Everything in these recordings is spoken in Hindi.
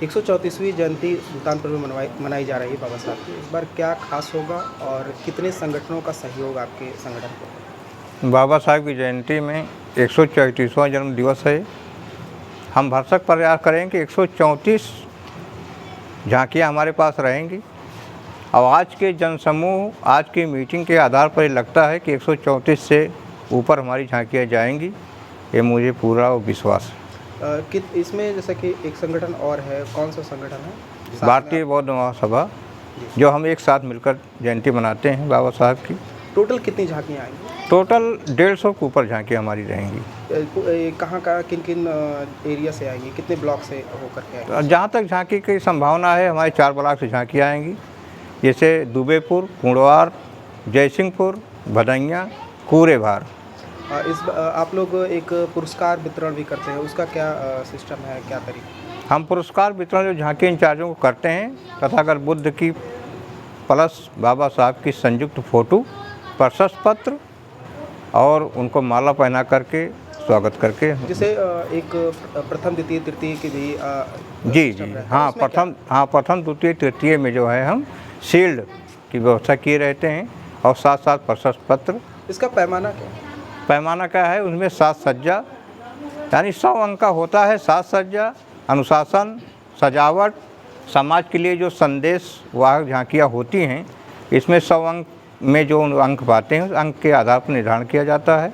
134वीं जयंती सुल्तानपुर में मनाई जा रही है बाबा साहब की। इस बार क्या खास होगा और कितने संगठनों का सहयोग आपके संगठन को? बाबा साहब की जयंती में 134वां जन्म दिवस है। हम भरसक प्रयास करें कि 134 झांकियाँ हमारे पास रहेंगी और आज के जनसमूह, आज की मीटिंग के आधार पर लगता है कि 134 से ऊपर हमारी झांकियाँ जाएंगी, ये मुझे पूरा विश्वास है। इसमें जैसा कि एक संगठन और है, कौन सा संगठन है? भारतीय बौद्ध महासभा, जो हम एक साथ मिलकर जयंती मनाते हैं बाबा साहब की। टोटल कितनी झांकियाँ आएंगी? टोटल 150 के ऊपर झांकियाँ हमारी रहेंगी। कहाँ किन किन एरिया से आएंगी, कितने ब्लॉक से होकर के आएंगी? जहाँ तक झांकी की संभावना है, हमारे 4 ब्लॉक से झांकियाँ आएंगी, जैसे दुबेपुर, कुंडवार, जयसिंहपुर, भदैया, कूरेभार। आप लोग एक पुरस्कार वितरण भी करते हैं, उसका क्या सिस्टम है, क्या तरीका? हम पुरस्कार वितरण जो झांकी इंचार्जों को करते हैं, तथागत बुद्ध की प्लस बाबा साहब की संयुक्त फ़ोटो, प्रशस्ति पत्र और उनको माला पहना करके स्वागत करके। जैसे एक प्रथम द्वितीय तृतीय की भी जी हाँ, प्रथम द्वितीय तृतीय में जो है हम शील्ड की व्यवस्था किए रहते हैं और साथ साथ प्रशस्ति पत्र। इसका पैमाना क्या है? पैमाना क्या है? उसमें साज सज्जा, यानी 100 अंक का होता है। साज सज्जा, अनुशासन, सजावट, समाज के लिए जो संदेश वाहक झांकियाँ होती हैं, इसमें 100 अंक में जो अंक पाते हैं, उस अंक के आधार पर निर्धारण किया जाता है।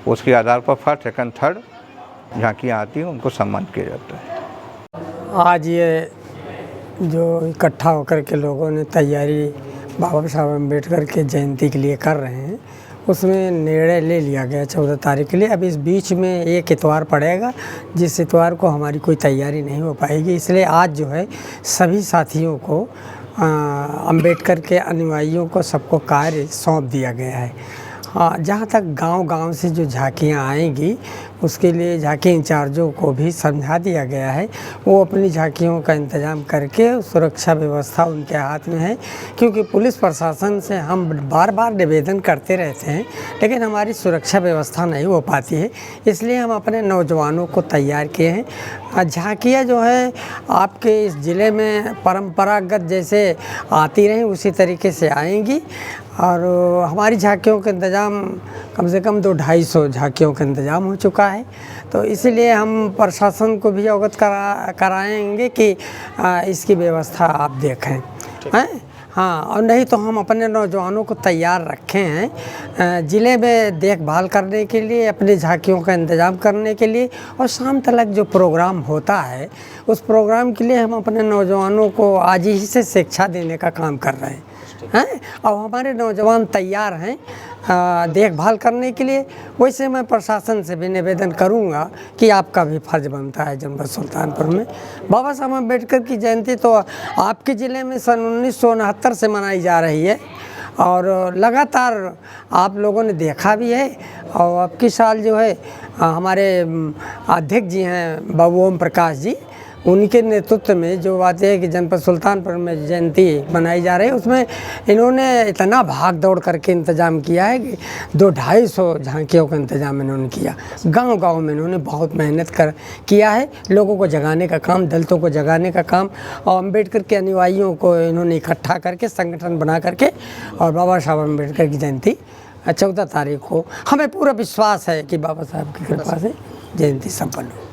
उसके आधार पर फर्स्ट, सेकंड, थर्ड झांकियाँ आती हैं, उनको सम्मानित किया जाता है। आज ये जो इकट्ठा होकर के लोगों ने तैयारी बाबा साहब अम्बेडकर के जयंती के लिए कर रहे हैं, उसमें निर्णय ले लिया गया 14 तारीख के लिए। अब इस बीच में एक इतवार पड़ेगा, जिस इतवार को हमारी कोई तैयारी नहीं हो पाएगी, इसलिए आज जो है सभी साथियों को, अम्बेडकर के अनुयायियों को, सबको कार्य सौंप दिया गया है। हाँ, जहाँ तक गांव-गांव से जो झांकियाँ आएंगी, उसके लिए झांकी इंचार्जों को भी समझा दिया गया है। वो अपनी झांकियों का इंतज़ाम करके, सुरक्षा व्यवस्था उनके हाथ में है, क्योंकि पुलिस प्रशासन से हम बार बार निवेदन करते रहते हैं, लेकिन हमारी सुरक्षा व्यवस्था नहीं हो पाती है। इसलिए हम अपने नौजवानों को तैयार किए हैं। झांकियाँ जो है आपके इस ज़िले में परंपरागत जैसे आती रहीं, उसी तरीके से आएंगी और हमारी झांकियों का इंतज़ाम कम से कम 200-250 झांकियों का इंतज़ाम हो चुका है। तो इसीलिए हम प्रशासन को भी अवगत कराएंगे कि इसकी व्यवस्था आप देखें, हैं? हाँ, और नहीं तो हम अपने नौजवानों को तैयार रखे हैं ज़िले में देखभाल करने के लिए, अपनी झांकियों का इंतज़ाम करने के लिए, और शाम तक जो प्रोग्राम होता है उस प्रोग्राम के लिए हम अपने नौजवानों को आज ही से शिक्षा देने का काम कर रहे हैं। और हमारे नौजवान तैयार हैं देखभाल करने के लिए। वैसे मैं प्रशासन से भी निवेदन करूंगा कि आपका भी फर्ज बनता है जनपद सुल्तानपुर में बाबा साहब अम्बेडकर की जयंती तो आपके ज़िले में सन 1969 से मनाई जा रही है और लगातार आप लोगों ने देखा भी है। और अब की साल जो है हमारे अध्यक्ष जी हैं बाबू ओम प्रकाश जी, उनके नेतृत्व में जो बात है कि जनपद सुल्तानपुर में जयंती मनाई जा रही है, उसमें इन्होंने इतना भाग दौड़ करके इंतज़ाम किया है कि 200-250 झांकियों का इंतज़ाम इन्होंने किया। गांव-गांव में इन्होंने बहुत मेहनत किया है, लोगों को जगाने का काम, दलितों को जगाने का काम, और अम्बेडकर के अनुयायियों को इन्होंने इकट्ठा करके संगठन बना करके, और बाबा साहब अम्बेडकर की जयंती 14 तारीख को हमें पूरा विश्वास है कि बाबा साहब की कृपा से जयंती संपन्न हो।